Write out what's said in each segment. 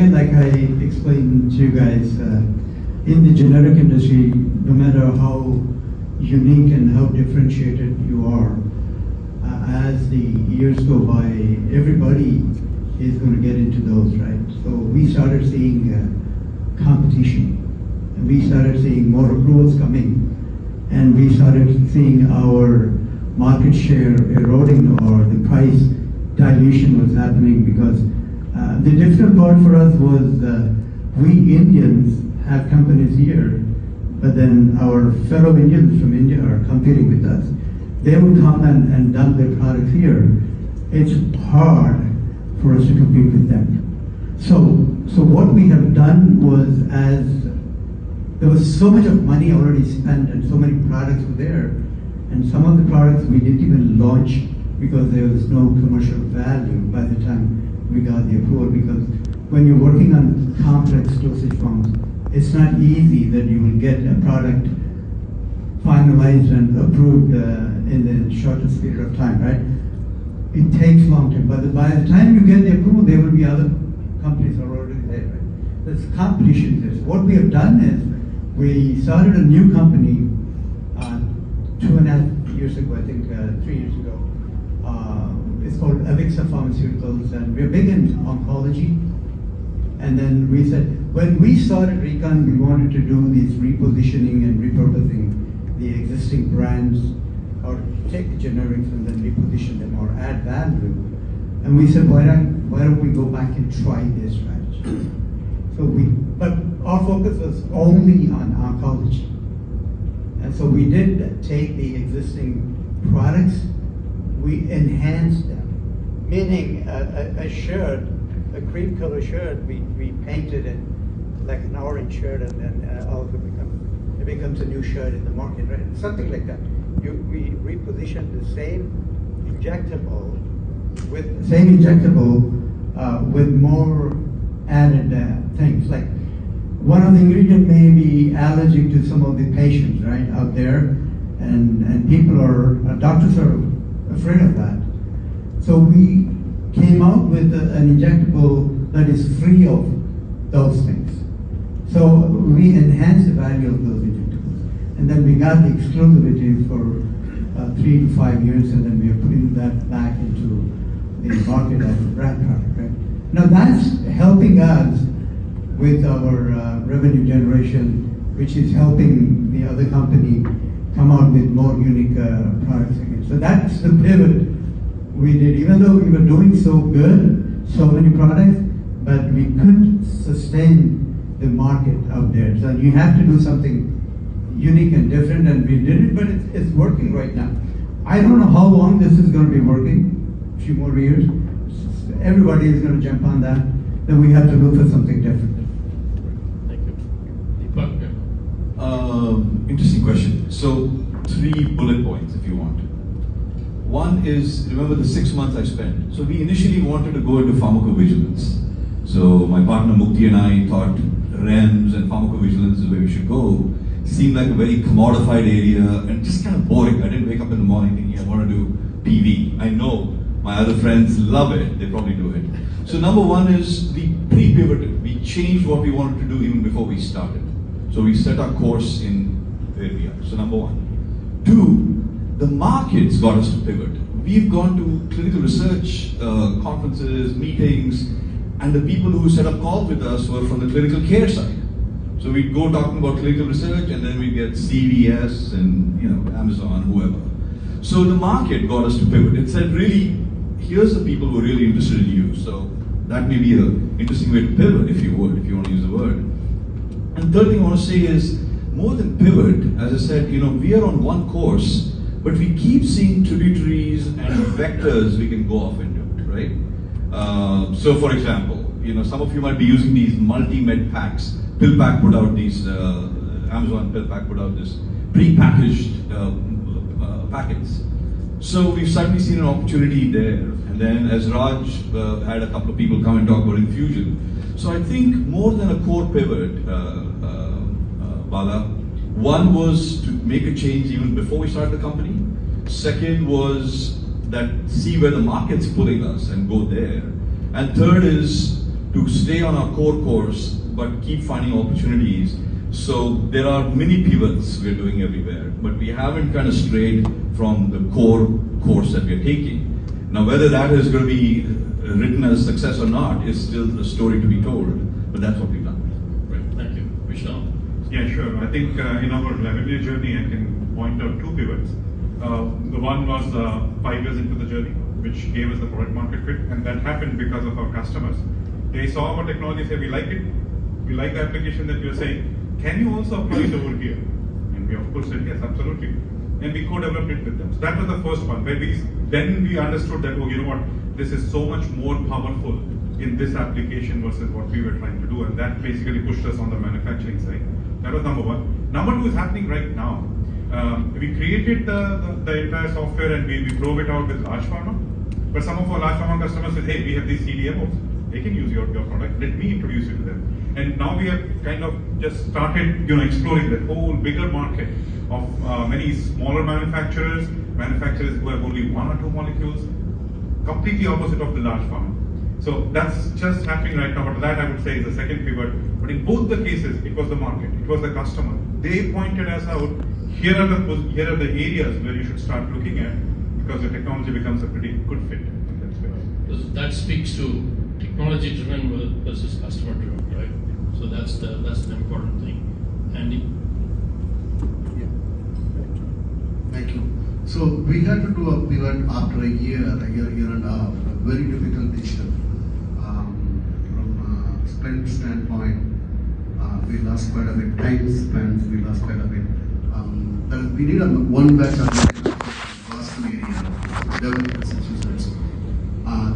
again, like I explained to you guys, in the generic industry, no matter how unique and how differentiated you are, as the years go by, everybody is going to get into those, right? So we started seeing competition, and we started seeing more approvals coming, and we started seeing our market share eroding, or the price dilution was happening, because the difficult part for us was we Indians have companies here, but then our fellow Indians from India are competing with us. They would come and dump their products here. It's hard for us to compete with them. So what we have done was, as there was so much of money already spent and so many products were there, and some of the products we didn't even launch because there was no commercial value by the time we got the approval, because when you're working on complex dosage forms, it's not easy that you will get a product finalized and approved in the shortest period of time, right? It takes long time, but by the time you get the approval, there will be other companies already there, right? There's competition there. So what we have done is, we started a new company 2.5 years ago, I think 3 years ago. It's called Avixa Pharmaceuticals, and we're big in oncology. And then we said, when we started Recon, we wanted to do this repositioning and repurposing the existing brands, or take the generics and then reposition them or add value. And we said, why don't we go back and try this strategy? But our focus was only on oncology. And so we did take the existing products, we enhanced them, meaning a shirt, a cream color shirt, we painted it like an orange shirt, and then also it becomes a new shirt in the market, right? Something like that. We repositioned the same injectable with more added things. Like, one of the ingredients may be allergic to some of the patients, right, out there, and people doctors are afraid of that. So we came out with an injectable that is free of those things. So we enhanced the value of those injectables. And then we got the exclusivity for 3 to 5 years, and then we are putting that back into the market as a brand product, right? Now that's helping us with our revenue generation, which is helping the other company come out with more unique products again. So that's the pivot we did. Even though we were doing so good, so many products, but we couldn't sustain the market out there. So you have to do something unique and different, and we did it, but it's working right now. I don't know how long this is going to be working, a few more years. Everybody is going to jump on that. Then we have to look for something different. Thank you. Deepak? Interesting question. So 3 bullet points if you want. One is, remember the 6 months I spent. So we initially wanted to go into pharmacovigilance. So my partner Mukti and I thought REMS and pharmacovigilance is where we should go. Seemed like a very commodified area and just kind of boring. I didn't wake up in the morning thinking I want to do PV. I know my other friends love it, they probably do it. So number one is we pre-pivoted. We changed what we wanted to do even before we started. So we set our course in where we are. So number one. 2, the markets got us to pivot. We've gone to clinical research conferences, meetings, and the people who set up calls with us were from the clinical care side. So we'd go talking about clinical research, and then we'd get CVS and Amazon, whoever. So the market got us to pivot. It said, really, here's the people who are really interested in you. So that may be an interesting way to pivot, if you want to use the word. And third thing I want to say is, more than pivot, as I said, we are on one course, but we keep seeing tributaries and vectors we can go off into, right? So for example, some of you might be using these multi-med packs. PillPack put out these, Amazon PillPack put out this pre-packaged packets. So we've suddenly seen an opportunity there. And then as Raj had a couple of people come and talk about infusion. So I think more than a core pivot, Bala, one was to make a change even before we started the company. Second was that see where the market's pulling us and go there. And third is to stay on our core course but keep finding opportunities. So there are mini pivots we're doing everywhere, but we haven't kind of strayed from the core course that we're taking. Now, whether that is going to be written as success or not is still a story to be told, but that's what we've done. Great, thank you. Vishal? Yeah, sure. I think in our revenue journey, I can point out two pivots. The one was 5 years into the journey, which gave us the product market fit, and that happened because of our customers. They saw our technology, say, we like it, we like the application that you're saying, can you also apply it over here? And we of course said, yes, absolutely. And we co-developed it with them. So that was the first one, where then we understood that, oh, you know what, this is so much more powerful in this application versus what we were trying to do, and that basically pushed us on the manufacturing side. That was number one. Number two is happening right now. We created the entire software and we drove it out with large pharma. But some of our large pharma customers said, hey, we have these CDMOs. They can use your product. Let me introduce you to them. And now we have kind of just started, exploring that whole bigger market of many smaller manufacturers who have only 1 or 2 molecules, completely opposite of the large pharma. So that's just happening right now. But that I would say is the second pivot. But in both the cases, it was the market, it was the customer. They pointed us out. Here are the areas where you should start looking at, because the technology becomes a pretty good fit. That speaks to technology-driven versus customer-driven, right? So that's an important thing. Andy? Yeah. Thank you. So we had to do a pivot after a year and a half, a very difficult decision. From a spend standpoint, we lost quite a bit time spent, we lost quite a bit. We did one batch of Boston area, Devon, Massachusetts.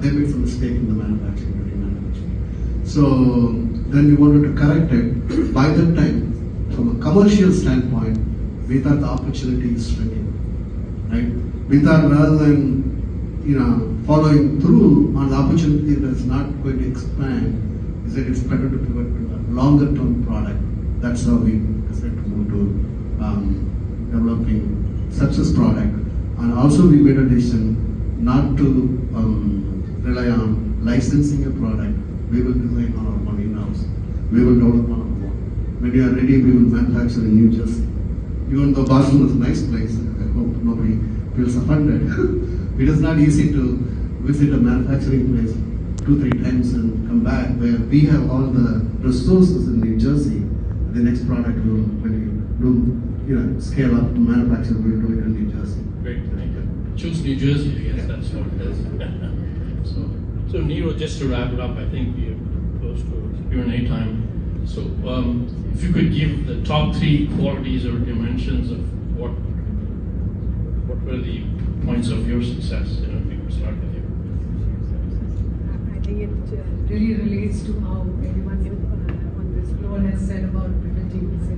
They made some mistake in the manufacturing. So then we wanted to correct it. By that time, from a commercial standpoint, we thought the opportunity is shrinking, right? We thought rather than following through on the opportunity that's not going to expand, is that it's better to pivot to a longer term product. That's how we decided to move to developing success product. And also we made a decision not to rely on licensing a product. We will design on our own in-house. We will develop on our own. When we are ready, we will manufacture in New Jersey. Even though Boston is a nice place, I hope nobody feels offended. It is not easy to visit a manufacturing place 2-3 times and come back, where we have all the resources in New Jersey. The next product will, when you do scale up to manufacture, we'll do it in New Jersey. Great, thank you. Choose New Jersey, I guess that's what it is. So Nero, just to wrap it up, I think we are close to Q&A time. So if you could give the top 3 qualities or dimensions of what were the points of your success, if we could start with you. I think it really relates to how everyone on this floor has said about pivoting. So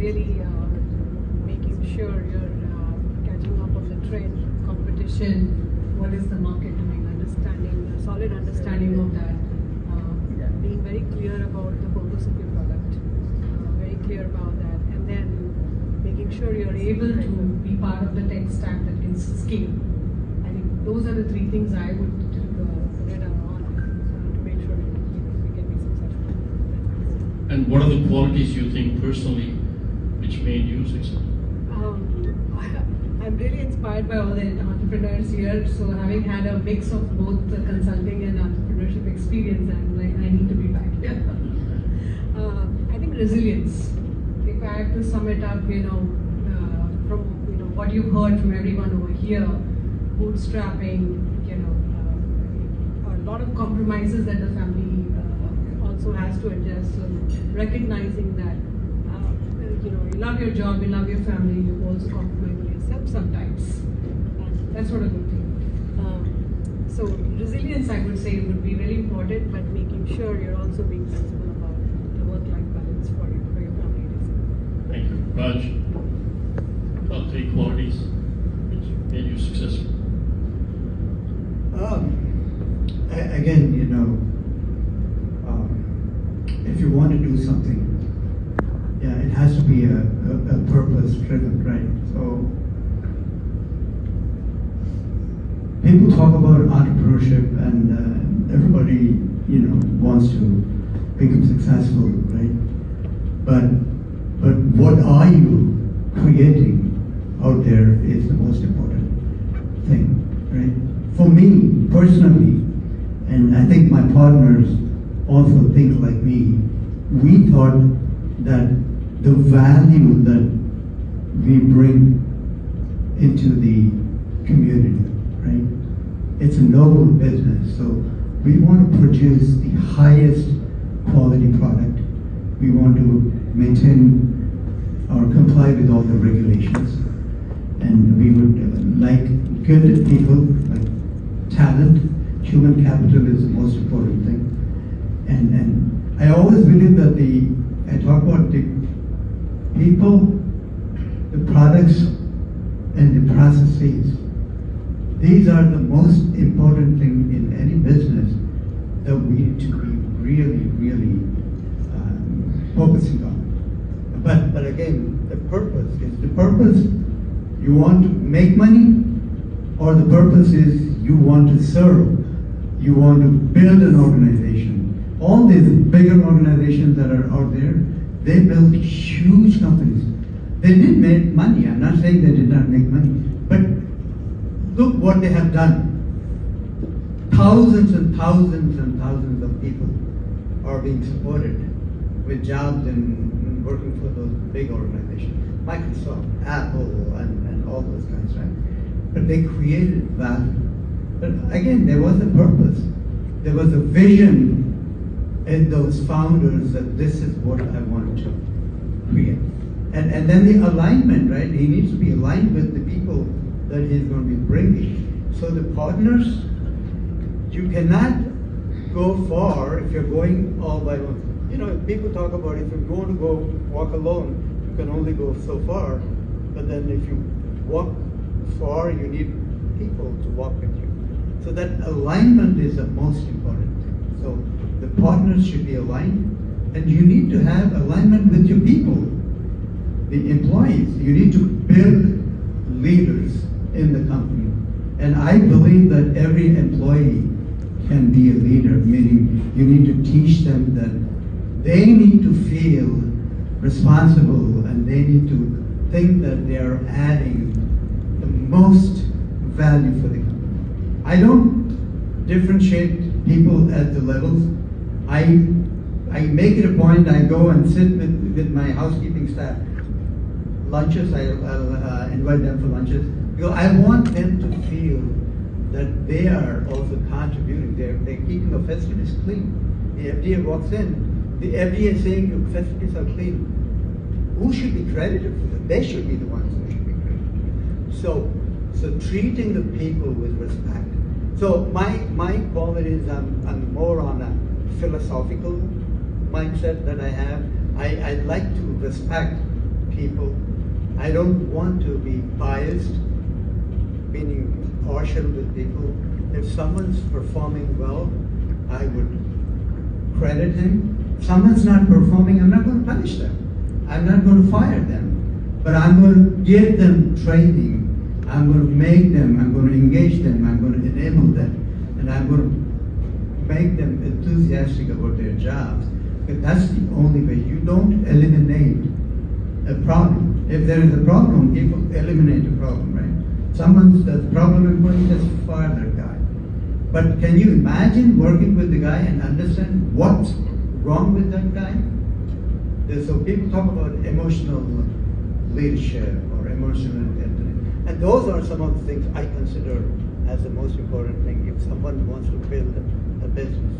really making sure you're catching up on the trend, competition, what is the market doing, understanding, a solid understanding of that, being very clear about the purpose of your product, very clear about that, and then making sure you're able to be part of the tech stack that can scale. I think those are the 3 things I would put on to make sure we can be successful. And what are the qualities you think personally which made you successful? I'm really inspired by all the entrepreneurs here. So having had a mix of both consulting and entrepreneurship experience, I'm like, I need to be back here. I think resilience. If I had to sum it up, from what you've heard from everyone over here, bootstrapping, a lot of compromises that the family also has to adjust. So recognizing that you love your job, you love your family, you also compromise on yourself sometimes. And that's not a good thing. So resilience, I would say, would be really important, but making sure you're also being sensible about the work-life balance for your family. Thank you. Raj, top 3 qualities which made you successful. Again, if you want to do something, it has to be a purpose-driven, right? So people talk about entrepreneurship, and everybody, wants to become successful, right? But what are you creating out there is the most important thing, right? For me personally, and I think my partners also think like me, we thought that the value that we bring into the community, right? It's a noble business, so we want to produce the highest quality product. We want to maintain or comply with all the regulations. And we would like good people, like talent. Human capital is the most important thing. And I always believe that I talk about the people, the products, and the processes. These are the most important thing in any business that we need to be really, really focusing on. But again, the purpose is you want to make money, or the purpose is you want to serve, you want to build an organization. All these bigger organizations that are out there, they build huge companies. They did make money. I'm not saying they did not make money, but look what they have done. Thousands and thousands and thousands of people are being supported with jobs and working for those big organizations. Microsoft, Apple, and all those guys, right? But they created value. But again, there was a purpose. There was a vision in those founders that this is what I want to create. And then the alignment, right? He needs to be aligned with the people that he's going to be bringing. So the partners, you cannot go far if you're going all by one. You know, people talk about if you're going to go walk alone, you can only go so far. But then if you walk far, you need people to walk with you. So that alignment is the most important thing. So the partners should be aligned, and you need to have alignment with your people, the employees. You need to build leaders in the company. And I believe that every employee can be a leader, meaning you need to teach them that they need to feel responsible and they need to think that they are adding the most value for the company. I don't differentiate people at the levels. I make it a point, I go and sit with my housekeeping staff. Lunches, I'll invite them for lunches. Because I want them to feel that they are also contributing. They're keeping the facilities clean. The FDA walks in, the FDA is saying the facilities are clean. Who should be credited for that? They should be the ones who should be credited. So treating the people with respect. So my qualities, I'm more on a philosophical mindset that I have. I like to respect people. I don't want to be biased, meaning partial with people. If someone's performing well, I would credit him. If someone's not performing, I'm not going to punish them. I'm not going to fire them. But I'm going to give them training. I'm going to make them, I'm going to engage them, I'm going to enable them, and I'm going to make them enthusiastic about their jobs. Because that's the only way. You don't eliminate a problem. If there is a problem, people eliminate the problem, right? Someone's the problem employee, just fire that guy. But can you imagine working with the guy and understand what's wrong with that guy? So people talk about emotional leadership or emotional intensity. And those are some of the things I consider as the most important thing if someone wants to build a business.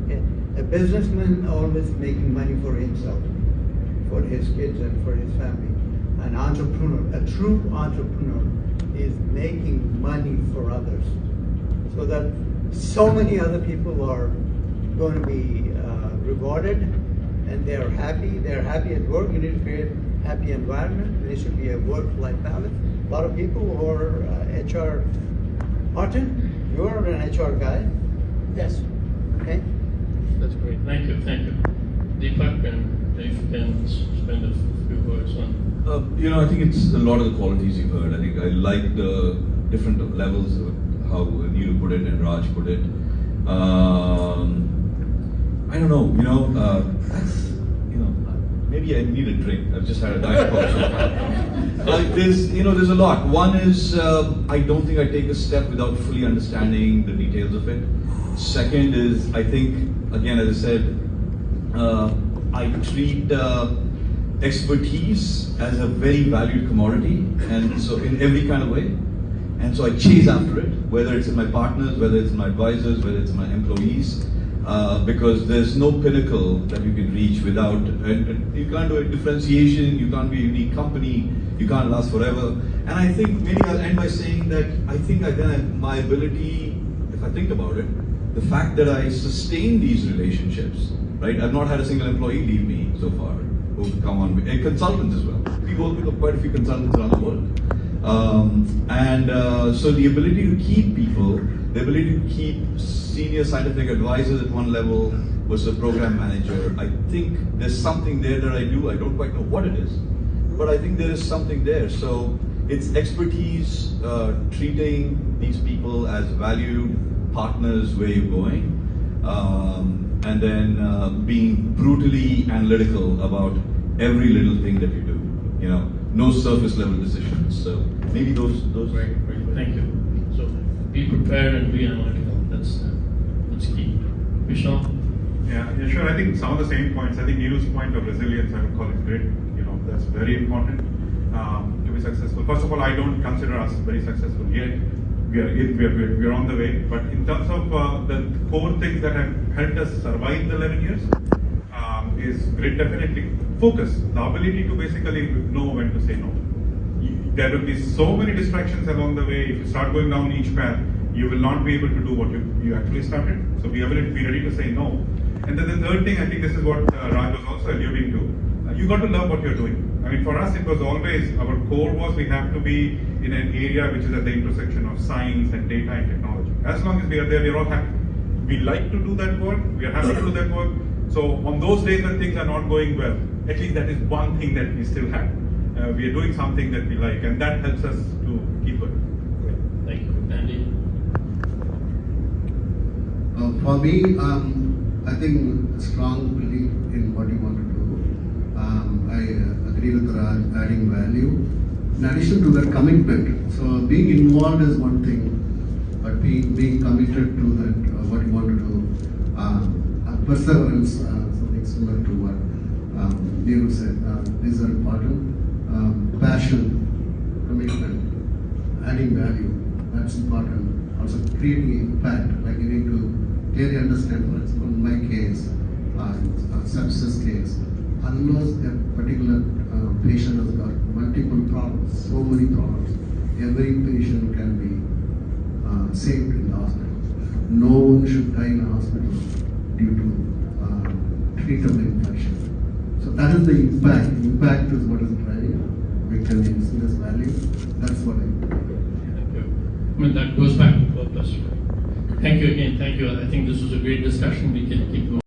Okay? A businessman always making money for himself, for his kids and for his family. An entrepreneur, a true entrepreneur, is making money for others. So that so many other people are going to be rewarded and they are happy. They are happy at work. You need to create a happy environment. There should be a work-life balance. A lot of people who are HR. Martin, you are an HR guy. Yes. Okay. That's great. Thank you. Thank you. Deepak, and if you can spend a few words on. I think it's a lot of the qualities you heard. I think I like the different levels of how Neeru put it and Raj put it. I don't know, that's, maybe I need a drink. I've just had a Diet Coke. There's a lot. One is, I don't think I take a step without fully understanding the details of it. Second is, I think, again, as I said, I treat expertise as a very valued commodity, and so in every kind of way. And so I chase after it, whether it's in my partners, whether it's in my advisors, whether it's in my employees, because there's no pinnacle that you can reach without, and you can't do a differentiation, you can't be a unique company, you can't last forever. And I think maybe I'll end by saying that I think my ability, if I think about it, the fact that I sustain these relationships, right? I've not had a single employee leave me so far who've come on, and consultants as well. We work with quite a few consultants around the world. So the ability to keep people, the ability to keep senior scientific advisors at one level versus a program manager, I think there's something there that I do. I don't quite know what it is, but I think there is something there. So it's expertise, treating these people as valued partners where you're going, and then being brutally analytical about every little thing that you do. No surface level decisions. So maybe those. Great. Thank you. So be prepared and be analytical. That's key. Vishal? Yeah, sure. I think some of the same points. I think Neeru's point of resilience, I would call it great. That's very important to be successful. First of all, I don't consider us very successful yet. We're on the way. But in terms of the core things that have helped us survive the 11 years, is great. Definitely focus, the ability to basically know when to say no. There will be so many distractions along the way. If you start going down each path, you will not be able to do what you actually started. So be ready to say no. And then the third thing, I think this is what Raj was also alluding to. You got to love what you're doing. I mean, for us, it was always, our core was we have to be in an area which is at the intersection of science and data and technology. As long as we are there, we're all happy. We like to do that work. We are happy to do that work. So on those days when things are not going well, at least that is one thing that we still have. We are doing something that we like, and that helps us to keep it. Thank you. Andy? For me, I think a strong belief in what you want to do. I agree with Raj, adding value. In addition to that, commitment. So being involved is one thing, but being committed to that, what you want to do. Perseverance, something similar to what Neeru said. These are important. Passion, commitment, adding value, that's important. Also creating impact, like you need to clearly understand, for example, in my case, sepsis case, unless a particular patient has got multiple problems, so many problems, every patient can be saved in the hospital. No one should die in a hospital due to treatable infection. So that is the impact. Impact is what is driving. We can see this value. That's what I think. Thank you. I mean, that goes back to purpose. Thank you again. Thank you. I think this was a great discussion. We can keep going.